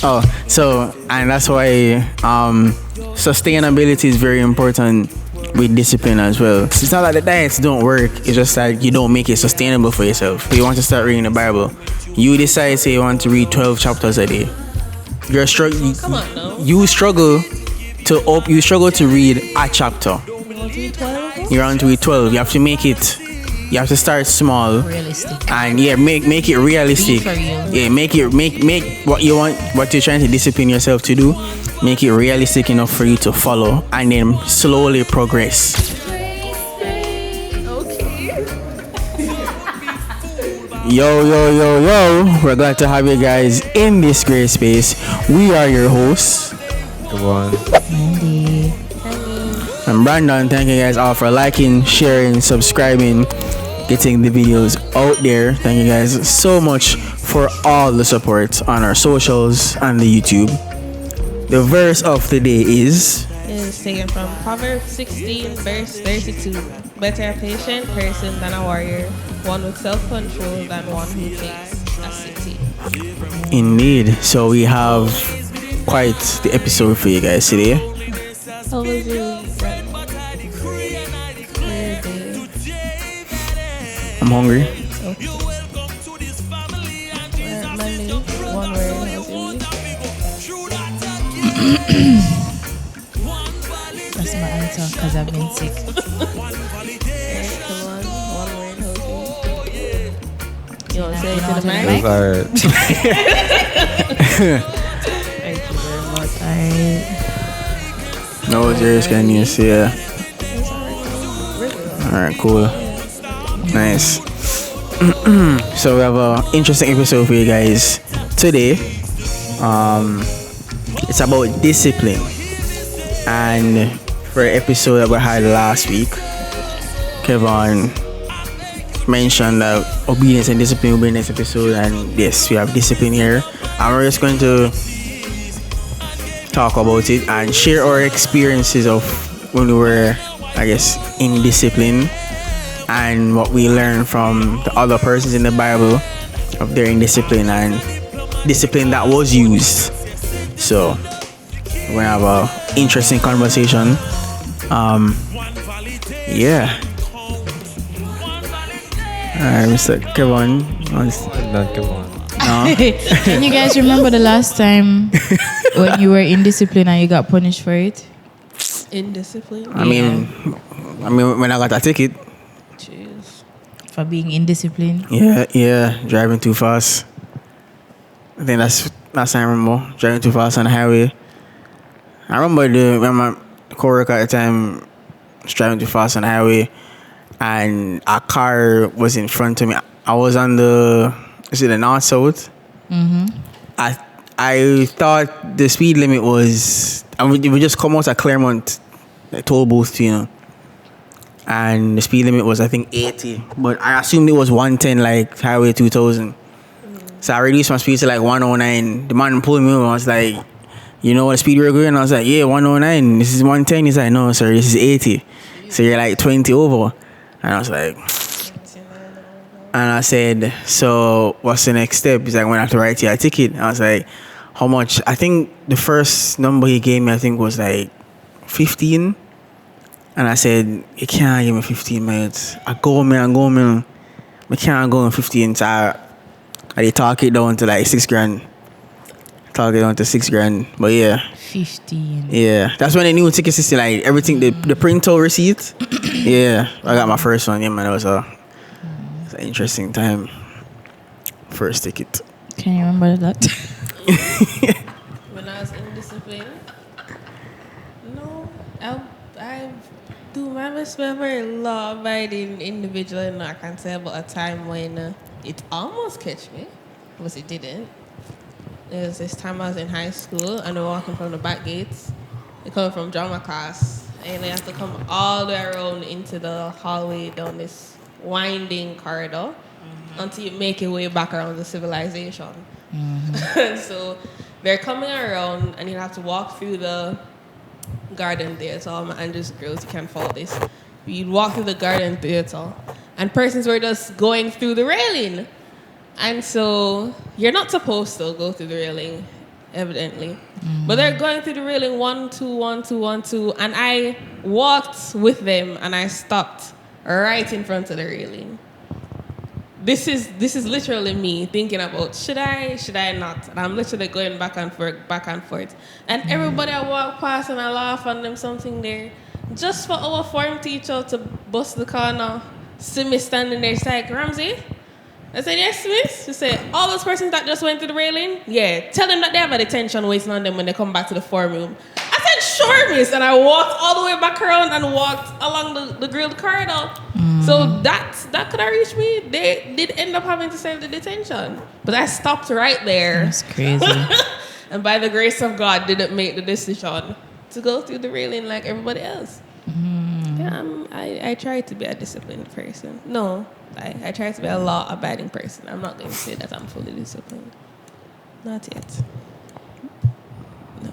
Oh, so and that's why sustainability is very important with discipline as well. It's not that the diets don't work. It's just that you don't make it sustainable for yourself. If you want to start reading the Bible, you decide say you want to read 12 chapters a day. You're struggling. Come on now. You struggle you struggle to read a chapter. You're on to read 12. You have to make it. You have to start small. Realistic. And yeah, make it realistic. Be for real. Yeah, make what you want, what you're trying to discipline yourself to do, make it realistic enough for you to follow, and then slowly progress. Yo, we're glad to have you guys in this great space. We are your hosts. Good one. Mandy. I'm Brandon. Thank you guys all for liking, sharing, subscribing, getting the videos out there. Thank you guys so much for all the support on our socials and the YouTube. The verse of the day is taken from Proverbs 16, verse 32. Better a patient person than a warrior, one with self-control than one who takes a city. indeed. So we have quite the episode for you guys today. How was your week? I'm hungry. Monday, one word. How's your week? That's my answer because I've been sick. Alright, come on, one word. How's your week? You want to say it to the Alright. mic? Alright. Thank you very much. Alright. No, yours, can you see? Yeah. Alright, cool. Nice. So we have an interesting episode for you guys today. It's about discipline. And for an episode that we had last week, Kevin mentioned that obedience and discipline will be in this episode, and yes, we have discipline here. And we're just going to talk about it and share our experiences of when we were, I guess, in discipline, and what we learned from the other persons in the Bible of their indiscipline and discipline that was used. So we're gonna have a interesting conversation. Yeah. Alright, Mr. Kevin. Come on. Can you guys remember the last time when you were indisciplined and you got punished for it? Indiscipline? I mean, when I got a ticket, Jeez. For being indisciplined? yeah, driving too fast. I think that's last time I remember, driving too fast on the highway. I remember when my co-worker at the time was driving too fast on the highway, and a car was in front of me. I was on the north south. Mm-hmm. I thought the speed limit was, we just come out of Claremont, the toll booth, and the speed limit was I think 80, but I assumed it was 110 like Highway 2000. So I reduced my speed to like 109. The man pulled me over. I was like, you know what speed we're going? I was like, yeah, 109. This is 110. He's like, no, sir, this is 80. So you're like 20 over. And I was like, and I said, so what's the next step? He's like, I'm going to have to write you a ticket. I was like, how much? I think the first number he gave me, I think was like 15. And I said, you can't give me 15 minutes. I can't go in 15. So I talk it down to like 6 grand. Talk it down to 6 grand. But yeah. 15. Yeah. That's when the new ticket system, like everything, the printout receipt. Yeah. I got my first one. Yeah, man. It was an interesting time. First ticket. Can you remember that? When I was indisciplined, no, I do my best to be a very law-abiding individual, and I can say about a time when it almost catch me, but it didn't. It was this time I was in high school, and we're walking from the back gates. They come from drama class, and they have to come all the way around into the hallway down this winding corridor until you make your way back around the civilization. So they're coming around, and you have to walk through the garden theater. All my Andrews girls, you can follow this. You'd walk through the garden theater, and persons were just going through the railing. And so you're not supposed to go through the railing. evidently. But they're going through the railing 1, 2, 1, 2, 1, 2, and I walked with them and I stopped right in front of the railing. This is literally me thinking about should I not? And I'm literally going back and forth. And everybody I walk past and I laugh and them something there. Just for our form teacher to bust the corner, see me standing there, she's like, Ramsey? I said, yes, miss. She said, all those persons that just went to the railing? Yeah, tell them that they have a detention waiting on them when they come back to the form room. I said, sure, miss. And I walked all the way back around and walked along the grilled corridor. So that could have reached me. They did end up having to send the detention. But I stopped right there. That's crazy. And by the grace of God, didn't make the decision to go through the railing like everybody else. Yeah, I try to be a disciplined person. No, I try to be a law-abiding person. I'm not going to say that I'm fully disciplined. Not yet. No.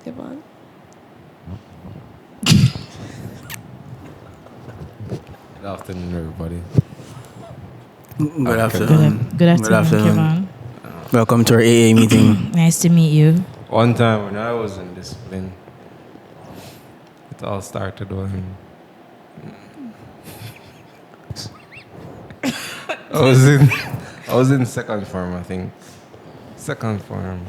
Come on. Good afternoon, everybody. Good afternoon. Good afternoon, Kevin. Welcome to our AA meeting. Nice to meet you. One time when I was in discipline, it all started when I was in second form, I think. Second form.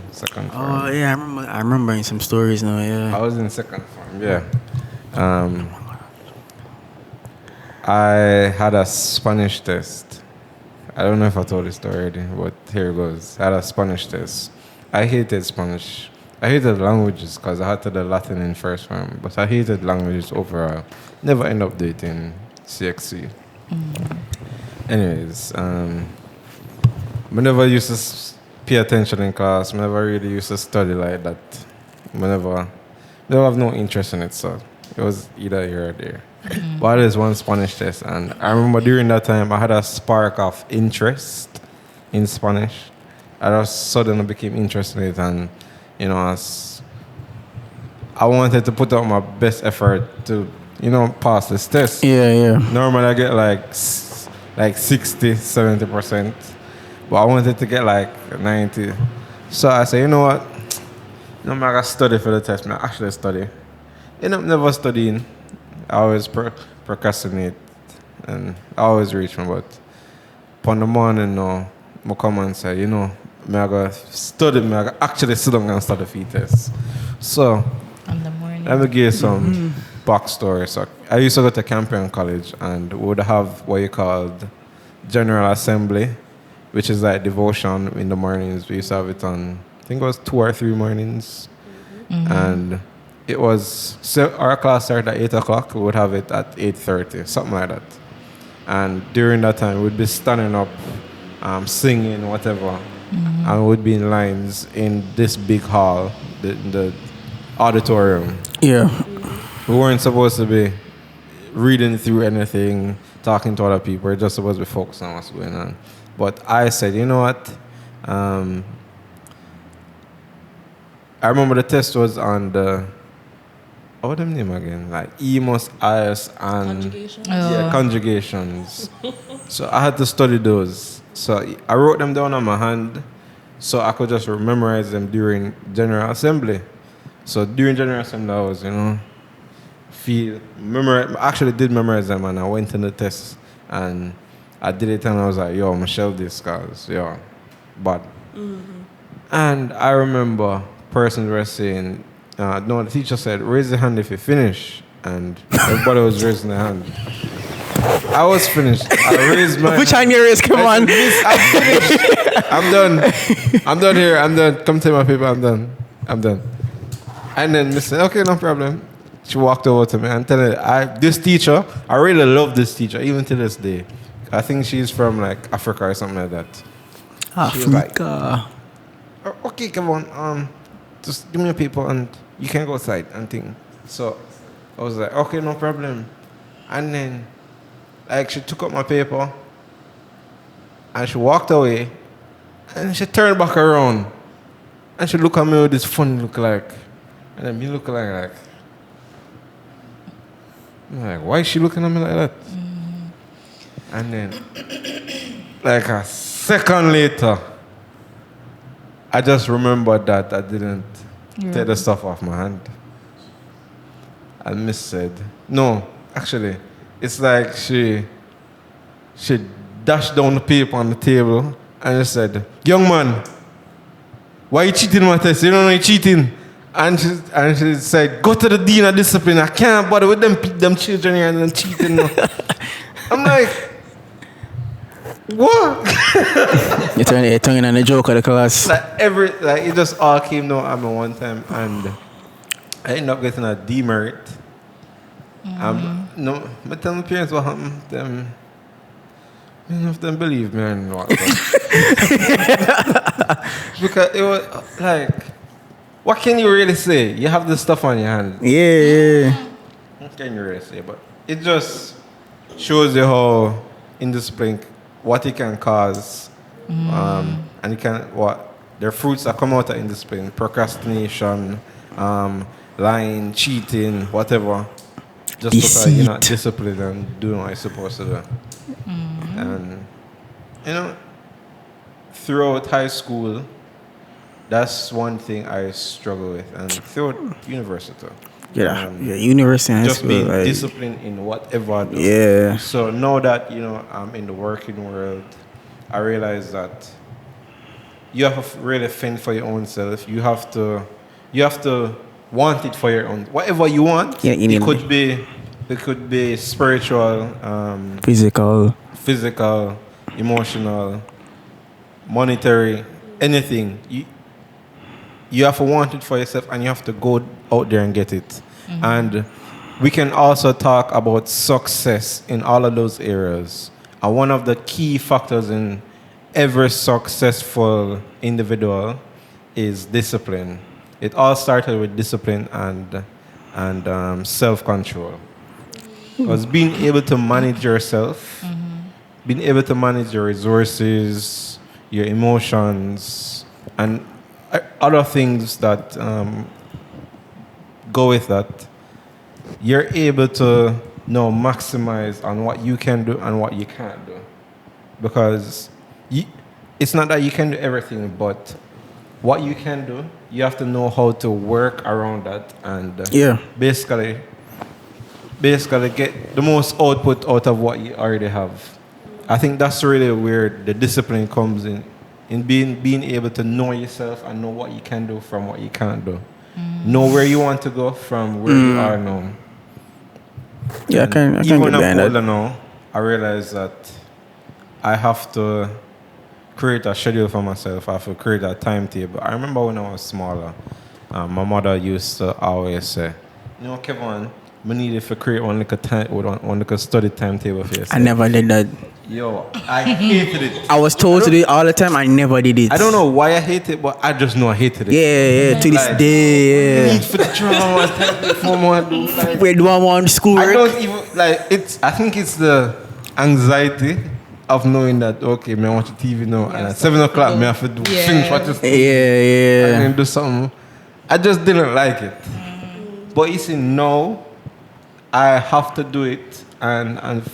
Oh yeah, I remember in some stories now. Yeah. I was in second form, yeah. I had a Spanish test. I don't know if I told this story already, but here it goes. I had a Spanish test. I hated Spanish. I hated languages because I had to do Latin in first form, but I hated languages overall. Never end up dating CXC. Anyways, I never used to pay attention in class. I never really used to study like that. I never have no interest in it, so it was either here or there. But there's one Spanish test, and I remember during that time I had a spark of interest in Spanish. I just suddenly became interested in it, and I wanted to put out my best effort to pass this test. Yeah. Normally I get like 60-70%, but I wanted to get like 90. So I said, you know what? I'm gonna study for the test. I actually study. End up never studying. I always procrastinate, and I always reach me. But upon the morning, I come and say, I'm gonna study. I'm gonna actually sit down and study for the test. So On the morning. let me give you some backstory. So I used to go to Campion College, and we would have what you called General Assembly, which is like devotion in the mornings. We used to have it on, I think it was 2 or 3 mornings. And it was, so our class started at 8 o'clock, we would have it at 8:30, something like that. And during that time, we'd be standing up, singing, whatever, and we'd be in lines in this big hall, the auditorium. Yeah. We weren't supposed to be reading through anything, talking to other people. We're just supposed to be focused on what's going on. But I said, you know what? I remember the test was on the, what them name again? Like EMOS, IS, and Conjugation. conjugations. So I had to study those. So I wrote them down on my hand so I could just memorize them during General Assembly. So during General Assembly, I was, I actually did memorize them, and I went in the test and I did it, and I was like, yo, Michelle, this cause, but. And I remember persons were saying, no, the teacher said, raise the hand if you finish, and everybody was raising their hand. I was finished. I raised my Which hand you raise? Come on. Miss, I'm finished. I'm done. I'm done here. I'm done. Come take my paper. I'm done. And then Miss said, okay, no problem. She walked over to me and told her, this teacher, I really love this teacher, even to this day. I think she's from like Africa or something like that. She was like, Africa. okay, come on, just give me your paper and you can go outside and thing. So I was like, okay, no problem. And then like she took up my paper and she walked away and she turned back around and she looked at me with this funny look like, and then me look like I'm like, why is she looking at me like that? And then like a second later, I just remembered that I didn't take the stuff off my hand. And Miss said, no, actually, it's like she dashed down the paper on the table and she said, young man, why you cheating my test? You don't know you're cheating. And she said, go to the dean of discipline. I can't bother with them children here and them cheating. No. I'm like, what? You're turning on the joke of the class. Like it just all came down at me one time, and I ended up getting a demerit. No, but tell my parents what happened. Them, none of them believe me and what. Because it was like, what can you really say? You have this stuff on your hand. Yeah. What can you really say? But it just shows you how indiscipline, what it can cause, and it can what their fruits that come out of indiscipline, procrastination, lying, cheating, whatever. Just because you're not disciplined and doing what you're supposed to do. And throughout high school, that's one thing I struggle with, and throughout university. University and high just school, being like, disciplined in whatever I do. Yeah. So now that I'm in the working world, I realize that you have to really fend for your own self. You have to want it for your own. Whatever you want. Yeah, it could be spiritual, physical, emotional, monetary, anything. You have to want it for yourself, and you have to go out there and get it. And we can also talk about success in all of those areas. And one of the key factors in every successful individual is discipline. It all started with discipline and self-control. Because being able to manage yourself, being able to manage your resources, your emotions, and other things that go with that, you're able to maximize on what you can do and what you can't do. Because it's not that you can do everything, but what you can do, you have to know how to work around that and basically get the most output out of what you already have. I think that's really where the discipline comes in being able to know yourself and know what you can do from what you can't do. Know where you want to go from where you are now. Yeah, I can get behind that. Now, I realize that I have to create a schedule for myself. I have to create a timetable. I remember when I was smaller, my mother used to always say, Kevin, we need to create one like a study timetable for yourself. I never did that. Yo, I hated it. I was told to do it all the time. I never did it. I don't know why I hate it, but I just know I hated it. Yeah. To this day, Need for the drama. where do I want schoolwork? I don't even I think it's the anxiety of knowing that okay, I watch TV now, and at 7 o'clock, I have to finish watching. Yeah. And do something. I just didn't like it. But you see, now I have to do it, and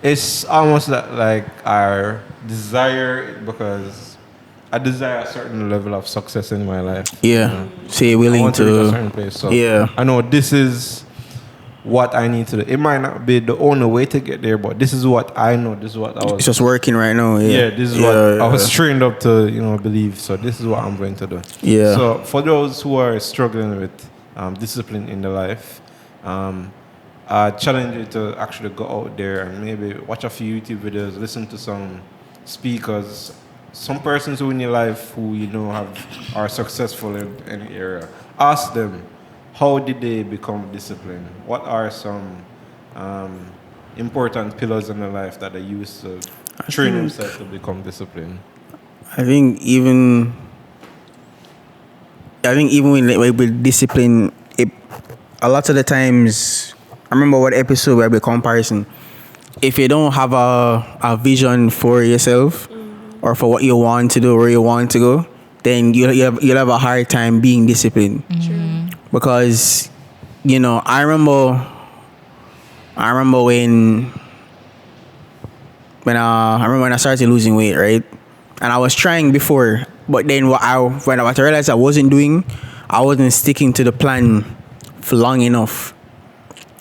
it's almost like I desire it because I desire a certain level of success in my life. Yeah. So you're willing I want to reach a to. certain place. So Yeah. I know this is what I need to do. It might not be the only way to get there, but this is what I know. This is what I was. It's just working right now. Yeah. This is what I was trained up to, believe. So this is what I'm going to do. Yeah. So for those who are struggling with discipline in their life, I challenge you to actually go out there and maybe watch a few YouTube videos, listen to some speakers, some persons who in your life who are successful in any area. Ask them, how did they become disciplined? What are some important pillars in their life that they use to train themselves to become disciplined? I think even with discipline, a lot of the times, I remember what episode where we comparison. If you don't have a vision for yourself or for what you want to do, where you want to go, then you'll have a hard time being disciplined. Because I remember when I started losing weight, right? And I was trying before, But then what I realized I wasn't doing, I wasn't sticking to the plan for long enough.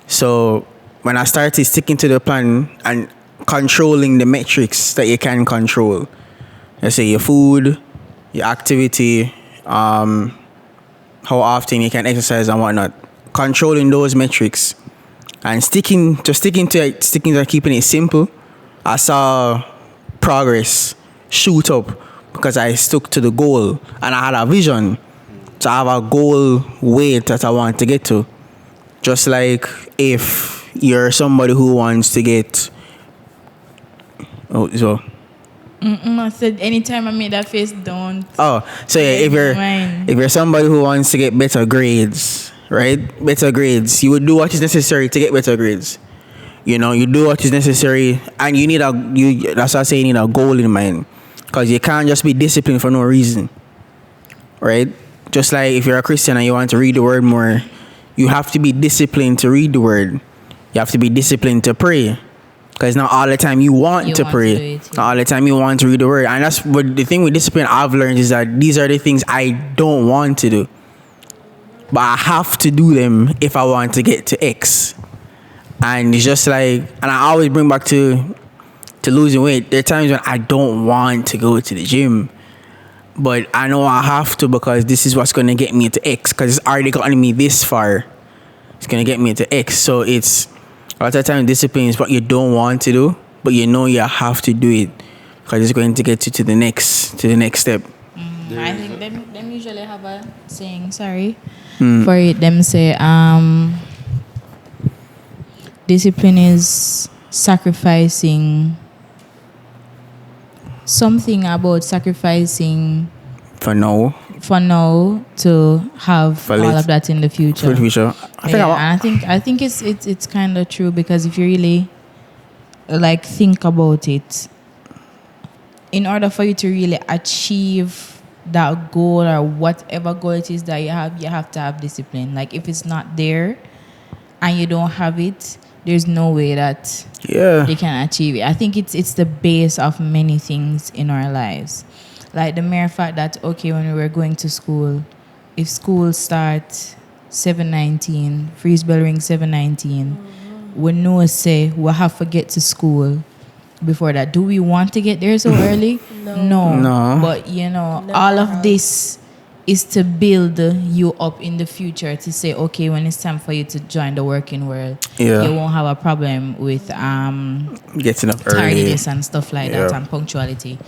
So when I started sticking to the plan and controlling the metrics that you can control, let's say your food, your activity, how often you can exercise and whatnot, controlling those metrics and sticking to keeping it simple, I saw progress shoot up because I stuck to the goal and I had a vision to have a goal weight that I want to get to. Just like if you're somebody who wants to get, I said anytime I make that face, don't. So yeah, if you're somebody who wants to get better grades, right? Better grades, you would do what is necessary to get better grades. You know, you do what is necessary, and you need that's why I say you need a goal in mind, because you can't just be disciplined for no reason, right? Just like if you're a Christian and you want to read the word more, you have to be disciplined to read the word. You have to be disciplined to pray. Because not all the time you want to pray. Do it, yeah. Not all the time you want to read the word. And that's what the thing with discipline I've learned is that these are the things I don't want to do. But I have to do them if I want to get to X. And it's just like, and I always bring back to losing weight. There are times when I don't want to go to the gym. But I know I have to because this is what's going to get me to X. Because it's already gotten me this far. It's going to get me to X. So it's, a lot of time discipline is what you don't want to do, but you know you have to do it because it's going to get you to the next step. I think them usually have a saying, for it, them say, discipline is sacrificing something about sacrificing For now. To have For all late. of that in the future. For the future. I think it's kind of true, because if you really like think about it, in order for you to really achieve that goal or whatever goal it is that you have to have discipline. Like if it's not there and you don't have it, there's no way that they can achieve it. I think it's the base of many things in our lives. Like the mere fact that, okay, when we were going to school, if school starts 7:19, freeze bell ring 7:19, we know say we have to get to school before that. Do we want to get there so early? No. But all of this is to build you up in the future to say, okay, when it's time for you to join the working world, you won't have a problem with getting up early, tardiness and stuff like that, and punctuality.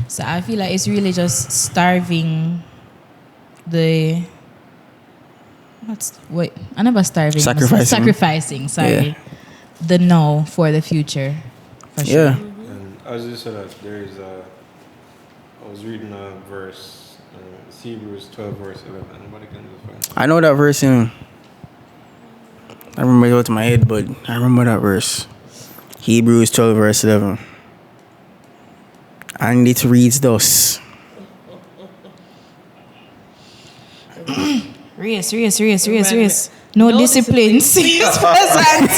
So I feel like it's really just starving the I never starving. Sacrificing, the now for the future. For sure. Yeah. And as you said, that I was reading a verse, it's Hebrews 12 verse 11. Anybody can just find it? I know that verse I remember it out of my head, but I remember that verse. Hebrews 12 verse 11. And it reads thus. Race. No discipline. Seems present.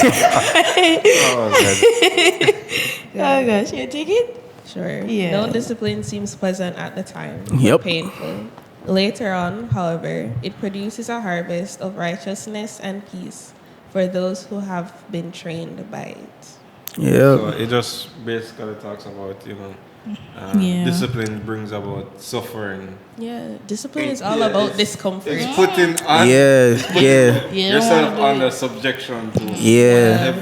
Oh gosh, you take it? Sure. Yeah. No discipline seems pleasant at the time. Yep. Painful. Later on, however, it produces a harvest of righteousness and peace for those who have been trained by it. Yeah. So it just basically talks about, discipline brings about suffering. Yeah, discipline is all about discomfort. It's putting on yourself under subjection to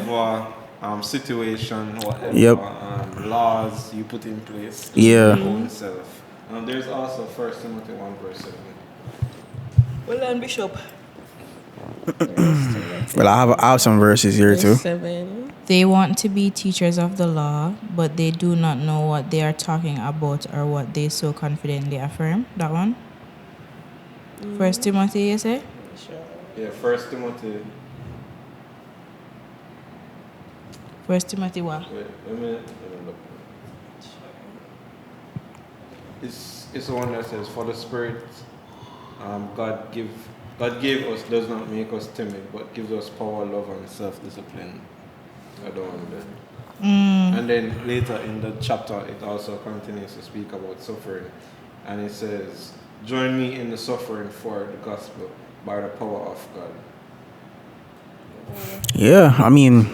whatever situation, whatever laws you put in place to your own self. And there's also 1 Timothy 1 verse 7. Well done, Bishop. Well, I have some verses here too. 7. They want to be teachers of the law, but they do not know what they are talking about or what they so confidently affirm. That one? 1 Timothy, you say? Sure. Yeah, 1 Timothy. 1 Timothy what? Wait, let me look. It's the one that says, "For the Spirit, God gave us, does not make us timid, but gives us power, love, and self-discipline." I don't want that. And then later in the chapter, it also continues to speak about suffering. and it says, "Join me in the suffering for the gospel by the power of God." Yeah, I mean,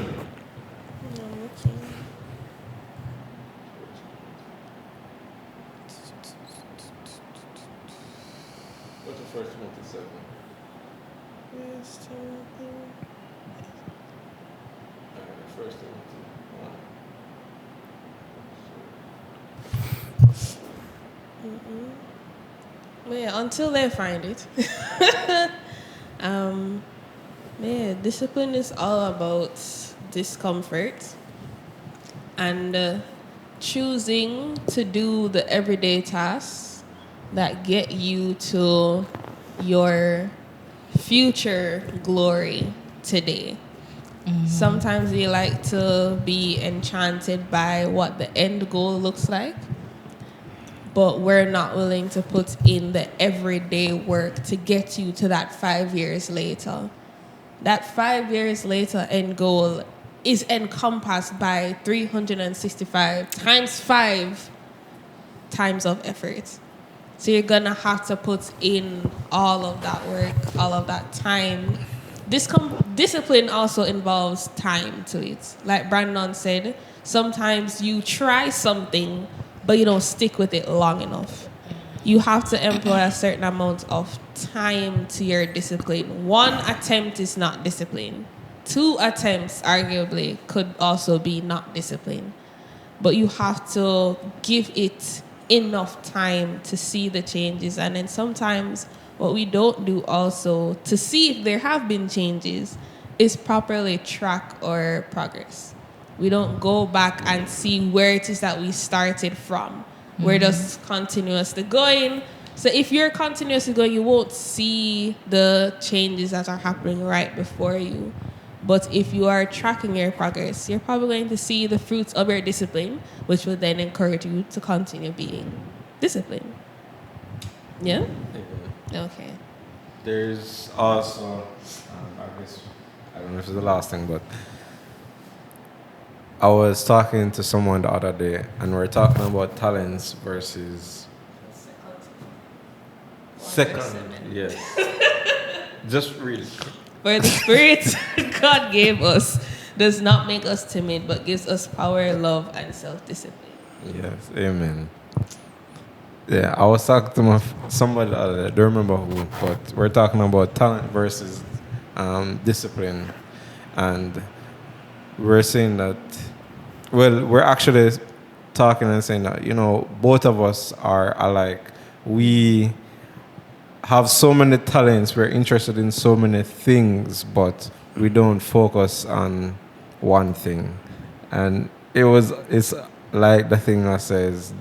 What's the first Timothy 7? First Timothy 1. But yeah, until they find it. Man, discipline is all about discomfort and choosing to do the everyday tasks that get you to your future glory today. Sometimes we like to be enchanted by what the end goal looks like, but we're not willing to put in the everyday work to get you to that 5 years later. That 5 years later end goal is encompassed by 365 times 5 times of effort. So you're gonna have to put in all of that work, all of that time. Discipline also involves time to it. Like Brandon said, sometimes you try something, but you don't stick with it long enough. You have to employ a certain amount of time to your discipline. 1 attempt is not discipline. 2 attempts, arguably, could also be not discipline. But you have to give it enough time to see the changes. And then sometimes what we don't do also to see if there have been changes is properly track our progress. We don't go back and see where it is that we started from. We're just continuously going. So if you're continuously going, you won't see the changes that are happening right before you. But if you are tracking your progress, you're probably going to see the fruits of your discipline, which will then encourage you to continue being disciplined. Yeah? Okay. There's also, I guess, I don't know if it's the last thing, but I was talking to someone the other day, and we are talking about talents versus second. Yes. Just really. For the spirit God gave us does not make us timid, but gives us power, love, and self-discipline. Yes, amen. Yeah, I was talking to somebody the other day, I don't remember who, but we're talking about talent versus discipline. And we're saying that, well, we're actually talking and saying that, both of us are alike. We have so many talents, we're interested in so many things, but we don't focus on one thing. And it's like the thing that says,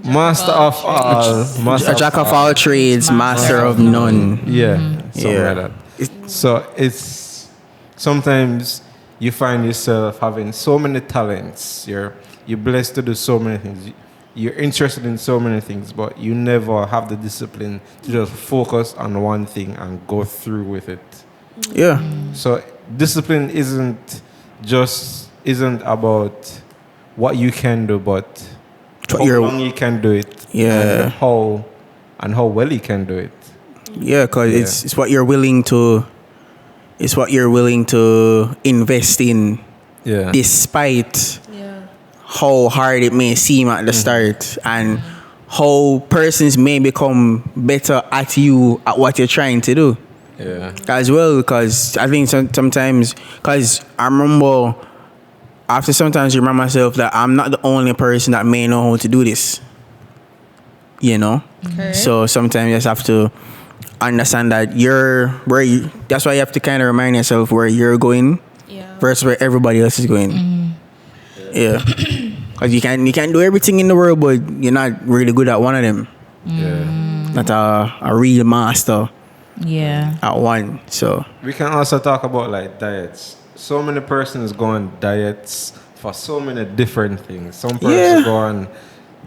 master of all, a jack of all trades, master of none. Yeah, something Yeah. like that. So it's sometimes you find yourself having so many talents. You're blessed to do so many things. You're interested in so many things, but you never have the discipline to just focus on one thing and go through with it. Yeah. So discipline isn't about what you can do, but What how you're- long you can do it. Yeah. And how well you can do it. Yeah, because it's what you're willing to. It's what you're willing to invest in, Yeah. despite Yeah. how hard it may seem at the start, and how persons may become better at what you're trying to do Yeah. as well. Because I think sometimes, because I remember, after sometimes you remind myself that I'm not the only person that may know how to do this. Okay. So sometimes you just have to understand that that's why you have to kind of remind yourself where you're going Yeah. versus where everybody else is going. Yeah. Because you can do everything in the world, but you're not really good at one of them. Yeah. Not a real master Yeah. at one. So We can also talk about like diets. So many persons go on diets for so many different things. Some persons go on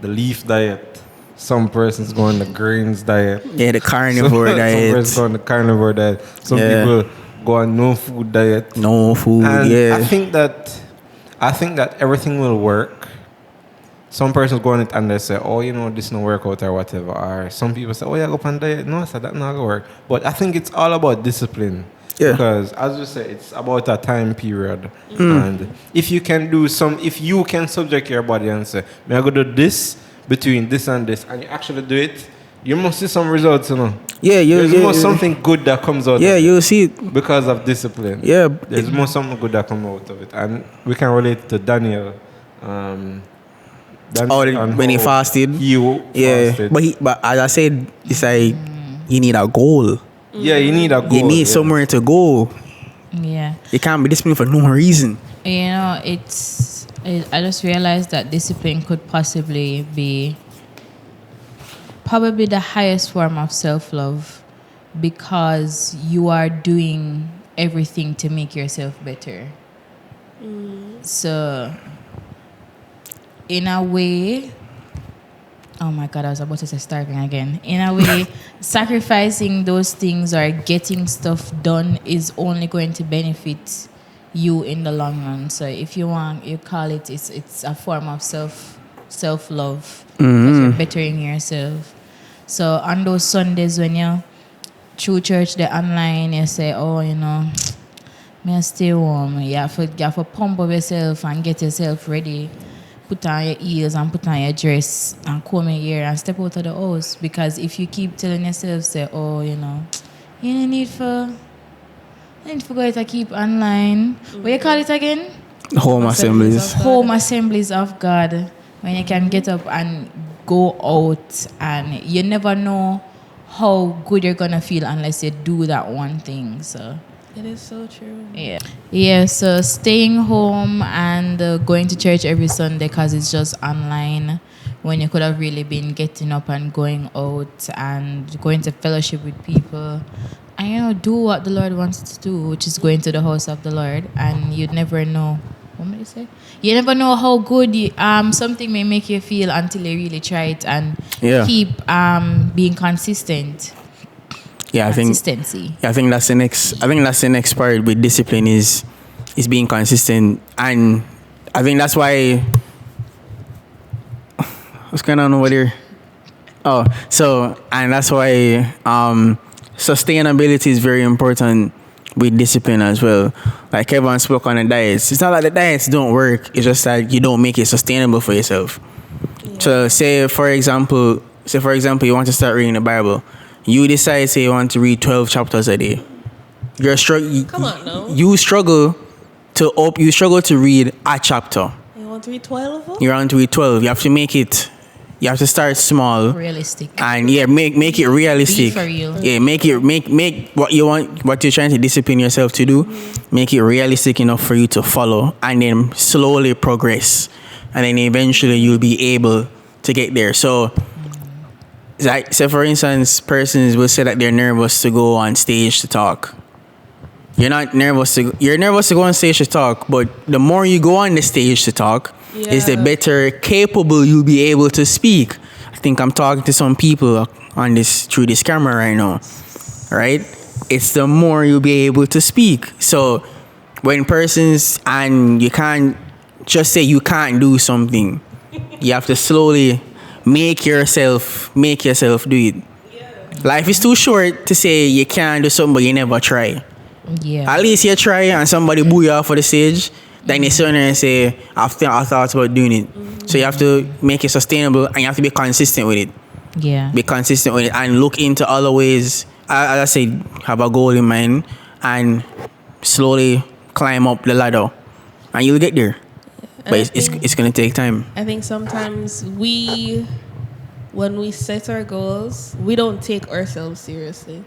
the leaf diet. Some persons go on the grains diet. yeah, the carnivore Some diet, persons go on the carnivore diet. Some Yeah. people go on no food diet. no food. And Yeah. I think that everything will work some persons go on it and they say, oh, you know, this no work out or whatever. Or some people say, oh, yeah, go up on diet. No, so that not gonna work. But I think it's all about discipline. Yeah. Because as you say, it's about a time period. And if you can subject your body and say, may I go do this between this and this, and you actually do it, you must see some results, you know. Yeah, There's more something good that comes out Yeah, of it you'll see it. because of discipline. Yeah. There's more something good that comes out of it. And we can relate to Daniel. When he fasted. Yeah. fasted. But as I said, it's like you need a goal. Yeah, you need a goal. You need yeah. somewhere to go. Yeah. You can't be disciplined for no reason. You know, I just realized that discipline could possibly be probably the highest form of self-love, because you are doing everything to make yourself better. So, in a way, oh my God, I was about to say starving again. In a way, sacrificing those things or getting stuff done is only going to benefit you in the long run. So if you want, you call it, it's a form of self-love. Because you're bettering yourself. So on those Sundays when you're through church, the online, you say, oh, you know, may I stay home. You have to pump up yourself and get yourself ready. Put on your heels and put on your dress and comb your hair and step out of the house. Because if you keep telling yourself, say, oh, you know, you don't need for go to keep online. What you call it again? Home assemblies. Home assemblies of God. When you can get up and go out, and you never know how good you're gonna feel unless you do that one thing. So It is so true. yeah. So staying home and going to church every Sunday because it's just online, when you could have really been getting up and going out and going to fellowship with people, and you know, do what the Lord wants to do, which is going to the house of the Lord. And you'd never know. What did you say? You never know how good something may make you feel until you really try it and keep being consistent. Yeah, I think Consistency. I think that's the next part with discipline is being consistent. And I think that's why what's going on over there? Oh, so and that's why sustainability is very important with discipline as well. Like everyone spoke on the diets. It's not like the diets don't work. It's just that you don't make it sustainable for yourself. Yeah. So say for example, you want to start reading the Bible. You decide, say you want to read 12 chapters a day. Come on, no. You struggle to read a chapter. You want to read 12 of them? You want to read 12. You have to make it. You have to start small. Realistic. And make it realistic. Be for real. Yeah, make what you want, what you're trying to discipline yourself to do, make it realistic enough for you to follow, and then slowly progress. And then eventually you'll be able to get there. So like, say for instance, persons will say that they're nervous to go on stage to talk. You're nervous to go on stage to talk, but the more you go on the stage to talk, is the better capable you'll be able to speak. I think I'm talking to some people on this through this camera right now, right? It's the more you'll be able to speak. So when persons, and you can't just say you can't do something, you have to slowly make yourself do it. Life is too short to say you can't do something but you never try. Yeah. At least you try and somebody boo you off for the stage, then you sit there and say, I thought about doing it. So you have to make it sustainable and you have to be consistent with it. Yeah. Be consistent with it and look into other ways. As I said, have a goal in mind and slowly climb up the ladder and you'll get there. But it's going to take time. I think sometimes when we set our goals, we don't take ourselves seriously.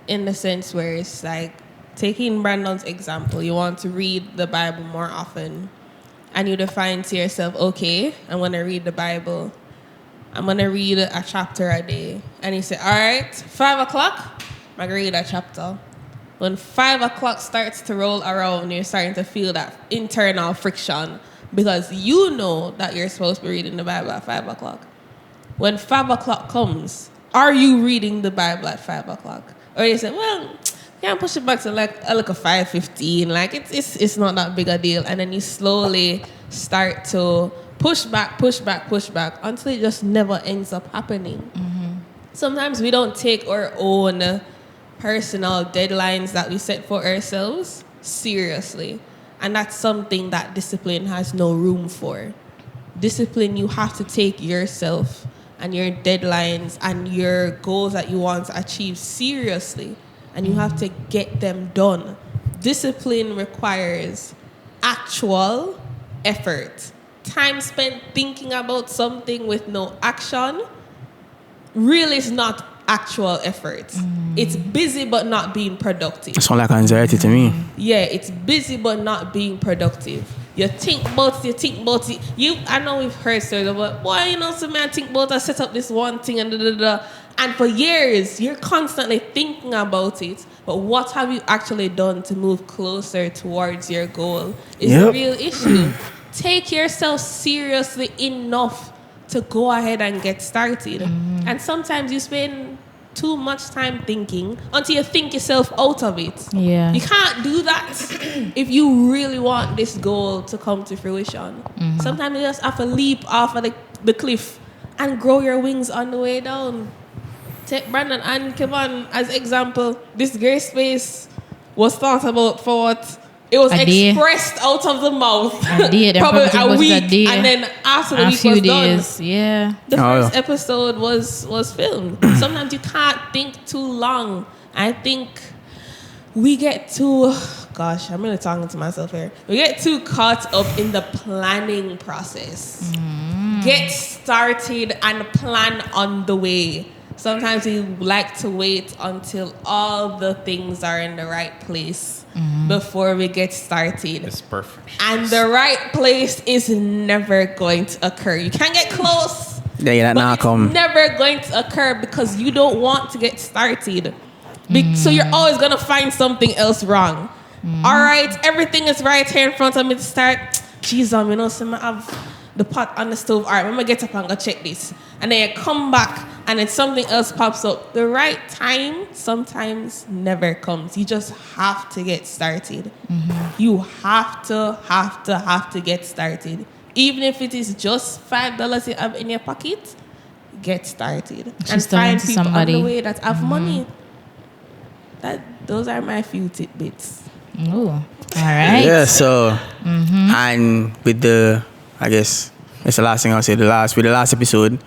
In the sense where it's like, taking Brandon's example, you want to read the Bible more often, and you define to yourself, okay, I'm going to read the Bible. I'm going to read a chapter a day. And you say, all right, 5 o'clock, I'm going to read a chapter. When 5 o'clock starts to roll around, you're starting to feel that internal friction because you know that you're supposed to be reading the Bible at 5 o'clock. When 5 o'clock comes, are you reading the Bible at 5 o'clock? Or you say, well, yeah, push it back to like a 5:15. Like it's not that big a deal. And then you slowly start to push back until it just never ends up happening. Sometimes we don't take our own personal deadlines that we set for ourselves seriously. And that's something that discipline has no room for. Discipline, you have to take yourself and your deadlines and your goals that you want to achieve seriously. And you have to get them done. Discipline requires actual effort. Time spent thinking about something with no action really is not actual effort. It's busy but not being productive. It sounds like anxiety to me. Yeah, it's busy but not being productive. You think about it. I know we've heard stories about, boy, you know, some man think about I set up this one thing and da. And for years, you're constantly thinking about it. But what have you actually done to move closer towards your goal is the real issue. Take yourself seriously enough to go ahead and get started. And sometimes you spend too much time thinking until you think yourself out of it. Yeah. You can't do that if you really want this goal to come to fruition. Sometimes you just have to leap off of the cliff and grow your wings on the way down. Take Brandon and Kevin as example. This great space was thought about for what? It was expressed out of the mouth. Probably a week, and then after the week was days. done. Yeah. The first episode was filmed. Sometimes you can't think too long. I think we get too, gosh, I'm really talking to myself here. We get too caught up in the planning process. Get started and plan on the way. Sometimes we like to wait until all the things are in the right place before we get started. It's perfect. And the right place is never going to occur. You can get close. Yeah, that now come. It's never going to occur because you don't want to get started. So you're always going to find something else wrong. All right, everything is right here in front of me to start. Jeez, you know, so I have the pot on the stove. All right, I'm going to get up and go check this. And then you come back and then something else pops up. The right time sometimes never comes. You just have to get started. You have to get started. Even if it is just $5 you have in your pocket, get started. And find people on the way that have money. Those are my few tidbits. Oh, all right. Yeah, so, and with I guess, it's the last thing I'll say, with the last episode,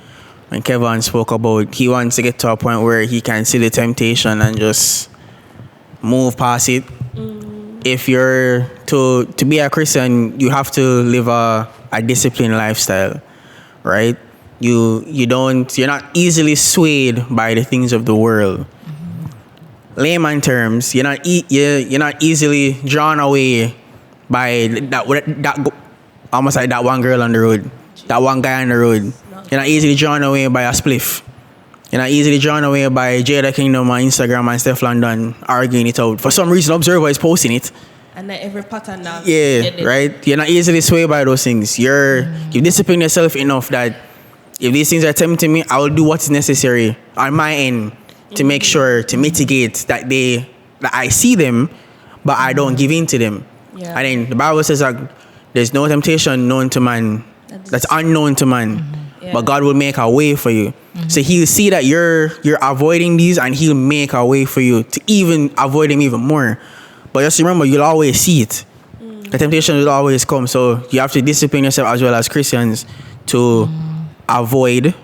when Kevin spoke about he wants to get to a point where he can see the temptation and just move past it. If you're to be a Christian, you have to live a disciplined lifestyle, right? You're not easily swayed by the things of the world. Layman terms, you're not easily drawn away by that almost like that one girl on the road, that one guy on the road. You're not easily drawn away by a spliff. You're not easily drawn away by Jada Kingdom on Instagram and Steph London arguing it out. For some reason, Observer is posting it. And then every pattern now. Yeah, right? You're not easily swayed by those things. You discipline yourself enough that if these things are tempting me, I will do what is necessary on my end to make sure, to mitigate that I see them, but I don't give in to them. Yeah. And then the Bible says that there's no temptation known to man that's unknown to man. Yeah. But God will make a way for you. So He'll see that you're avoiding these, and He'll make a way for you to even avoid them even more. But just remember, you'll always see it. The temptation will always come. So you have to discipline yourself as well as Christians to avoid,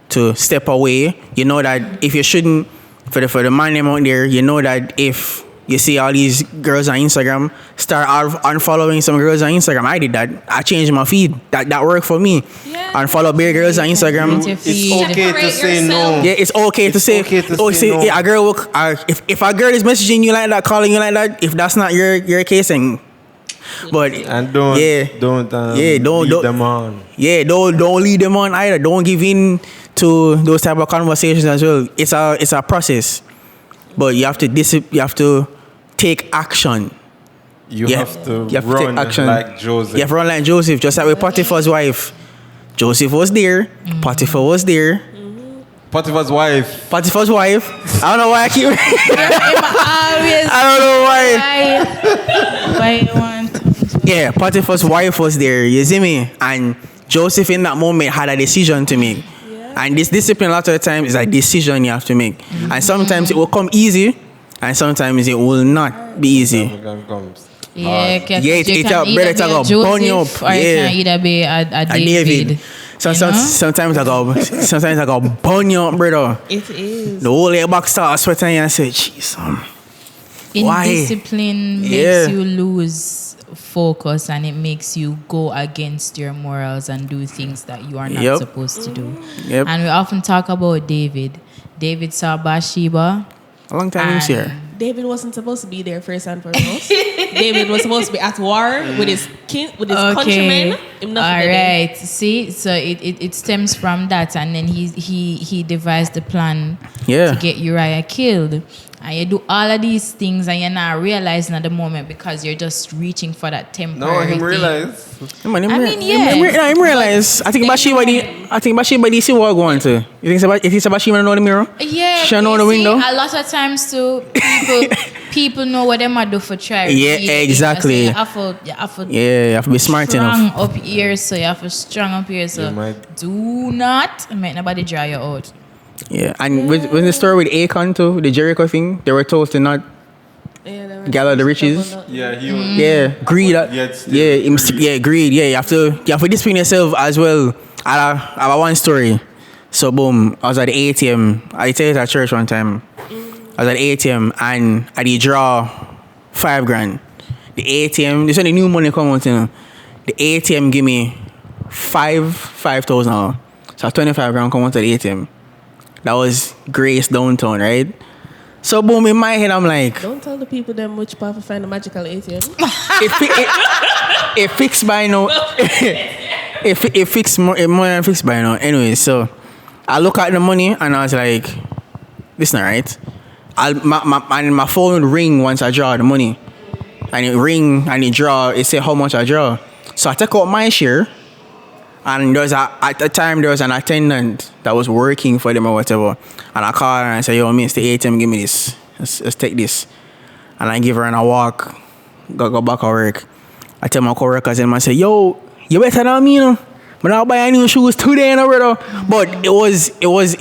to step away. You know that if you shouldn't, for the man them out there, you know that if you see all these girls on Instagram, start unfollowing some girls on Instagram. I did that. I changed my feed. That worked for me. Yeah. Unfollow bare girls on Instagram. It's okay to say no. Yeah, it's okay to say. No. Yeah, a girl will, if a girl is messaging you like that, calling you like that, if that's not your case, and don't lead them on. Yeah, don't lead them on either. Don't give in to those type of conversations as well. It's a process, but you have to take action. You have to run like Joseph. You have to run like Joseph, just like with Potiphar's wife. Joseph was there. Potiphar was there. Potiphar's wife. I don't know why I keep. I don't know why. Why you want? Yeah, Potiphar's wife was there. You see me? And Joseph in that moment had a decision to make. And this discipline a lot of the time is a decision you have to make. And sometimes it will come easy and sometimes it will not be easy. Yeah, yeah, you it's can a better either to be go a Joseph burn you up. or you Yeah. can either be a David. So, you know? sometimes I go burn you up, brother. It is. The whole air back start sweating and I say, jeez, why? Indiscipline makes Yeah. you lose focus and it makes you go against your morals and do things that you are not Yep. supposed to do. Yep. And we often talk about David. David saw Bathsheba. A long time he's here. David wasn't supposed to be there first and foremost. David was supposed to be at war with his countrymen. Him not All for the day. right. See, so it stems from that, and then he devised the plan Yeah. to get Uriah killed. And you do all of these things, and you're not realizing at the moment because you're just reaching for that No, temporary him thing. realize. Yeah. Him realize. I think Bathsheba did see what going to. You think Bathsheba know the mirror? Yeah, She know you the see, window? a lot of times too, people know what they might do for try. Yeah, really. exactly. So you have to Yeah, you have to be smart strong enough. up here, so you have to strong up here, so You might- do not make nobody dry you out. Yeah, and with the story with Acon too, the Jericho thing, they were told to not gather the riches. Yeah, he Mm. was. Yeah, greed. Yet still Greed. Yeah, you have to discipline yourself as well. I have one story. So boom, I was at the ATM. I tell it at church one time. I was at the ATM and I did draw $5,000. The ATM, this when the new money come out, you know. The ATM give me $5,000. So $25,000 come out to the ATM. That was Grace downtown, right? So boom, in my head I'm like, Don't tell the people them which part to find the magical ATM. it fixed by now. it fixed more than fixed by now. Anyway, so I look at the money and I was like, this not right. My phone would ring once I draw the money. And it ring and it draw, it say how much I draw. So I take out my share and at the time there was an attendant that was working for them or whatever. And I called her and I said, yo, miss the ATM, give me this. Let's take this. And I give her and I walk, go back to work. I tell my coworkers and I say, yo, you better than me, you know. But I'll buy new shoes today, you know, brother. But it was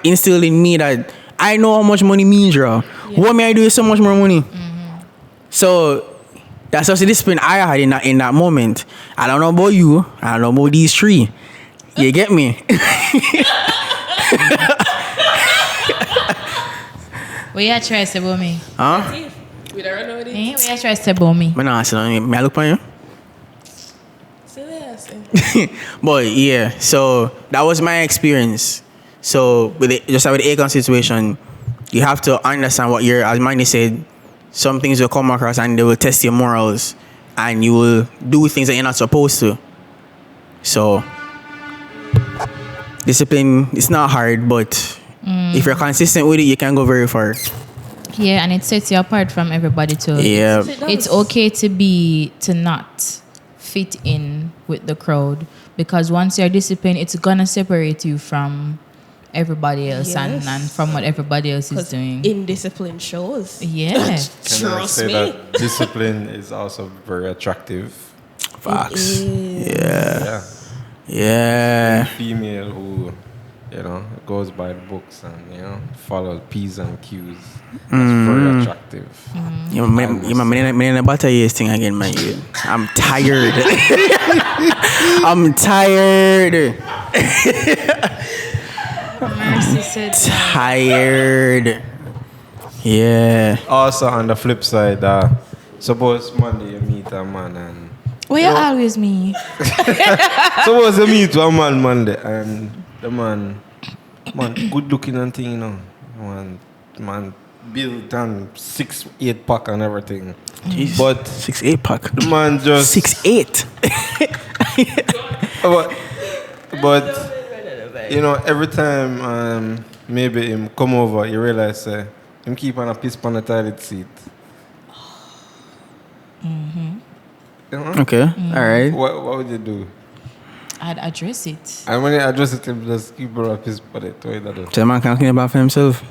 instilled in me that I know how much money means, bro. What may I do with so much more money? So that's just the discipline I had in that moment. I don't know about you. I don't know about these three. You get me? What you try to say about me? Huh? We don't know what it Eh? is. What you try to say about me? But nah, so may I look on you? Seriously. But yeah, so that was my experience. So with the Akon situation, you have to understand what as Manny said, some things will come across and they will test your morals and you will do things that you're not supposed to. So discipline, it's not hard, but if you're consistent with it, you can go very far. Yeah, and it sets you apart from everybody too. Yeah. It's okay to not fit in with the crowd because once you're disciplined, it's gonna separate you from everybody else and from what everybody else is doing. Indiscipline shows. Yeah. Can I Trust say me. that discipline is also very attractive? Facts. Yeah. Yeah. Female who, goes by the books and, follows P's and Q's. That's very attractive. You in the butter years thing again, man. I'm tired. I'm tired. Mercy said Tired. Yeah. Also, on the flip side, suppose Monday you meet a man and well, you always me. suppose you meet a man Monday and the man good looking and thing, man built and 6'8" pack and everything. Jeez. But 6'8" pack. the man just 6'8". but every time maybe him come over, you realize him keep on a piss on the toilet seat. Okay. All right. What would you do? I'd address it. And when you address it, him just keep on a piss on it. What you do? So the man can clean up for himself.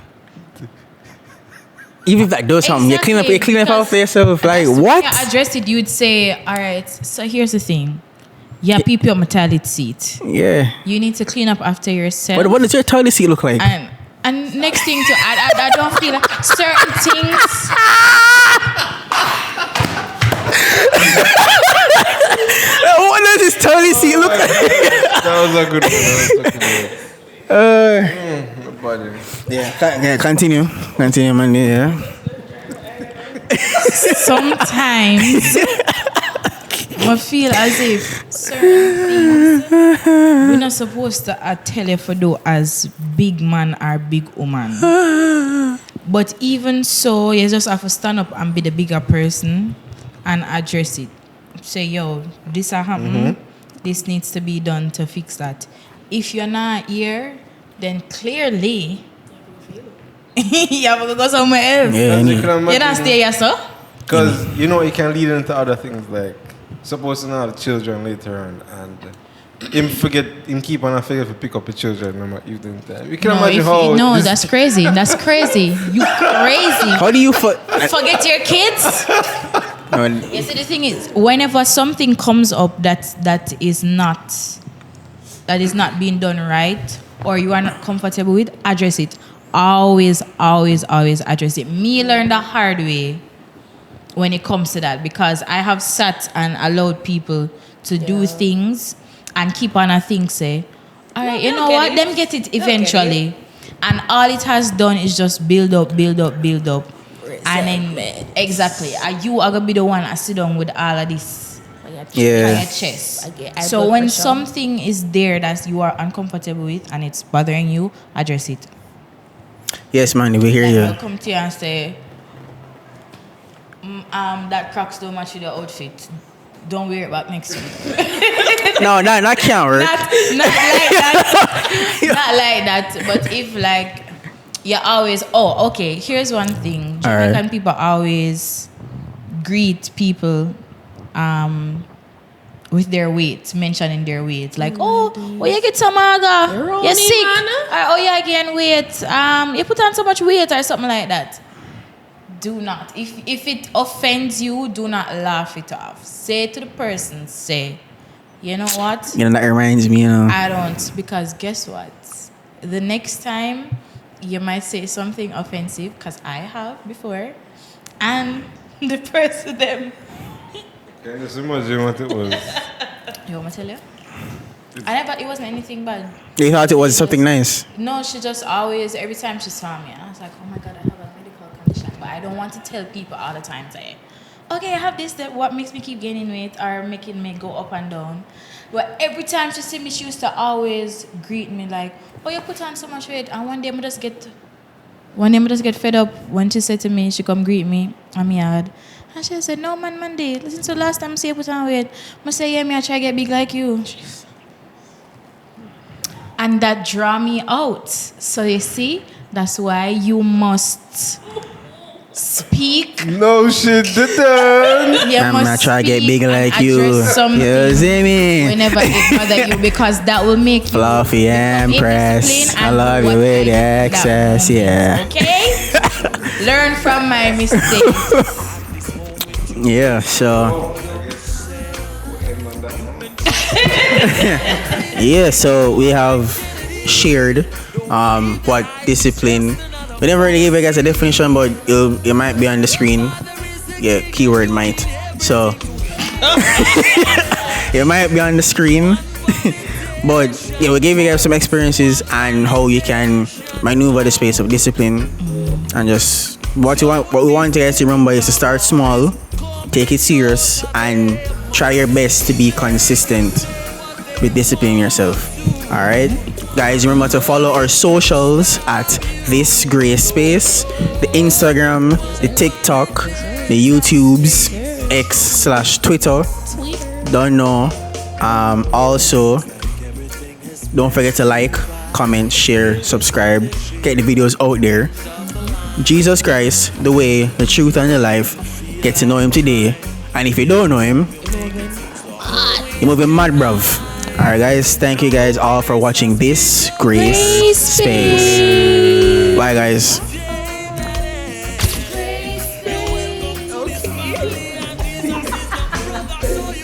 Even if that does something, you clean up Exactly, after yourself. Like That's the way what? you address it, you'd say, all right, so here's the thing. You peep your toilet seat. Yeah. You need to clean up after yourself. What does your toilet seat look like? And next thing to add, I don't feel like certain things. What does his toilet seat look like? That was a good one. Yeah, continue, man. Yeah. Sometimes I feel as if certain things we're not supposed to tell you for do as big man or big woman. But even so, you just have to stand up and be the bigger person and address it. Say, yo, this happened. This needs to be done to fix that. If you're not here, then clearly you have to go somewhere else. Yeah, You don't stay here, sir. Because, you know, it can lead into other things like supposed to have children later on and him keep on forget to pick up the children in the evening time. You can imagine how... No, that's crazy. That's crazy. You crazy. How do you Forget your kids? You see, the thing is, whenever something comes up that is not being done right or you are not comfortable with, address it. Always address it. Me learned the hard way when it comes to that because I have sat and allowed people to do things and keep on a thing say, all right, you know what? Them get it eventually. And all it has done is just build up. And then, exactly, you are going to be the one that sit down with all of this on your chest. So when something is there that you are uncomfortable with and it's bothering you, address it. Yes, man, we hear you. I'll come to you and say, that Crocs don't match with your outfit. Don't wear it back next week. No, that can't work. Not like that. Not like that. But if like you always, okay, here's one thing. Jamaican people always greet people with their weight, mentioning their weight. Like, you get some aga, you're sick. Or, you gain weight. You put on so much weight or something like that. Do not. If it offends you, do not laugh it off. Say to the person, you know what? You know, that reminds me, I don't, because guess what? The next time you might say something offensive, because I have before, and the person them. Can you just imagine what it was? You want me to tell you? It wasn't anything bad. You thought it was something nice? No, she just always, every time she saw me, I was like, oh my God, I have a medical condition. But I don't want to tell people all the time, say, okay, I have this, that what makes me keep gaining weight or making me go up and down. But every time she see me, she used to always greet me like, you put on so much weight. And one day I just get fed up when she said to me, she come greet me on my yard. And she said, no, man, Monday, listen to last time I say you put on weight. I say, yeah, I try to get big like you. Jeez. And that draw me out. So you see, that's why you must speak. No, she didn't. I'm not trying to get big like you. You see me? Whenever it bothers you, because that will make you fluffy and press. I love you with the excess, yeah. Okay? Learn from my mistakes. Yeah, so. Yeah, so we have shared what discipline. We never really gave you guys a definition, but it might be on the screen. Yeah, keyword might. So it might be on the screen. But yeah, we gave you guys some experiences and how you can maneuver the space of discipline. And just what we want you guys to remember is to start small, take it serious, and try your best to be consistent with disciplining yourself. Alright? Guys, remember to follow our socials at This Gray Space, the Instagram, the TikTok, the YouTubes, X/Twitter. Don't know. Also, don't forget to like, comment, share, subscribe, get the videos out there. Jesus Christ, the way, the truth, and the life. Get to know him today. And if you don't know him, you're moving mad, bruv. Alright guys, thank you guys all for watching This Gray Space. Bye guys.